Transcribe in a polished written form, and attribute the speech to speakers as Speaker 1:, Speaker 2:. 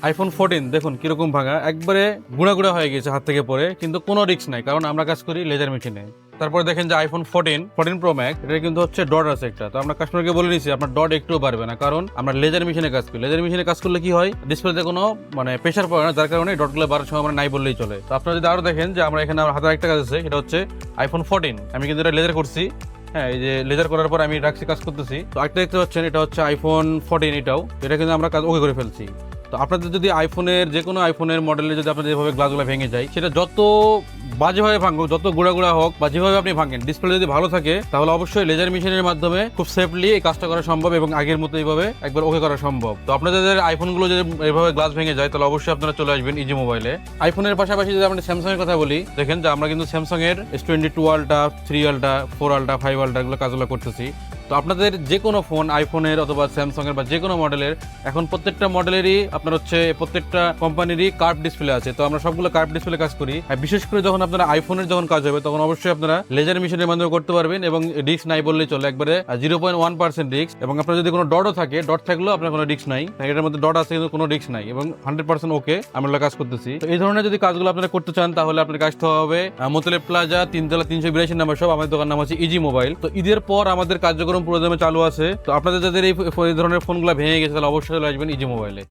Speaker 1: IPhone 14 দেখুন কিরকম ভাঙা, একবারে গুঁড়া গুঁড়া হয়ে গেছে হাত থেকে পড়ে, কিন্তু কোনো রিস্ক নাই কারণ আমরা কাজ করি লেজার মেশিনে। তারপরে দেখেন যে আইফোন 14 প্রো ম্যাক্স, এটা কিন্তু হচ্ছে ডট আছে একটা, তো আমরা কাস্টমারকে বলে নিছি আপনার ডট একটুও পারবে না, কারণ আমরা লেজার মেশিনে কাজ করি। লেজার মেশিনে কাজ করলে কি হয়, ডিসপ্লেতে কোনো মানে প্রেশার পড়ে না, যার কারণে ডটগুলো বাড়ার সময় আমরা নাই বললেই চলে। তো আপনারা যদি আরো দেখেন যে আমরা এখানে হাতে একটা কাজ আছে, সেটা হচ্ছে আইফোন 14, আমি কিন্তু এটা লেজার করছি। হ্যাঁ, এই যে লেজার করার পর আমি রাখছি, কাজ করতেছি। তো একটা দেখতে পাচ্ছেন, এটা হচ্ছে আইফোন 14, এটাও এটা কিন্তু আমরা কাজ ওকে করে ফেলছি। তো আপনাদের যদি আইফোনের যে কোনো আইফোনের মডেলে যদি আপনাদের যেভাবে গ্লাসগুলো ভেঙে যায়, সেটা যত বাজেভাবে ভাঙুক, যত গুঁড়া গুঁড়া হোক বা যেভাবে আপনি ভাঙেন, ডিসপ্লে যদি ভালো থাকে তাহলে অবশ্যই লেজার মেশিনের মাধ্যমে খুব সেফলি এই কাজটা করা সম্ভব এবং আগের মতো এইভাবে একবার ওকে করা সম্ভব। তো আপনাদের আইফোনগুলো যদি এইভাবে গ্লাস ভেঙে যায় তাহলে অবশ্যই আপনারা চলে আসবেন ইজি মোবাইলে। আইফোনের পাশাপাশি যদি আমরা স্যামসাং এর কথা বলি, দেখেন যে আমরা কিন্তু স্যামসাং এর S22 ultra, 3 ultra, 4 ultra, 5 ultra এগুলো কাজগুলো করতেছি। তো আপনাদের যে কোনো ফোন, আইফোনের অথবা স্যামসাং এর বা যে কোনো মডেলের, এখন প্রত্যেকটা মডেলেরই আপনার হচ্ছে প্রত্যেকটা কোম্পানিরই কার্ভ ডিসপ্লে আছে। তো আমরা সবগুলো কার্ভ ডিসপ্লে কাজ করি। আর বিশেষ করে যখন আপনারা আইফোনের যখন কাজ হবে, তখন অবশ্যই আপনারা লেজার মেশিনের মাধ্যমে করতে পারবেন এবং রিস্ক নাই বললেই চলে, একবারে 0.1% রিস্ক। এবং আপনার যদি কোনো ডটও থাকে, ডট থাকলেও আপনার কোনো রিস্ক নাই, এটার মধ্যে ডট আছে কিন্তু কোনো রিস্ক নাই এবং 100% ওকে আমরা কাজ করতেছি। তো এই ধরনের যদি কাজগুলো আপনারা করতে চান তাহলে আপনার কাজটা হবে মোতলেব প্লাজা, 3তলা, 382 নাম্বার সব, আমাদের দোকান নাম হচ্ছে ইজি মোবাইল। তো ঈদের পর আমাদের কার্যক্রম পুরোদমে চালু আছে। তো আপনাদের যাদের এই ধরনের ফোনগুলো ভেঙে গেছে তাহলে অবশ্যই চলে আসবেন ইজি মোবাইলে।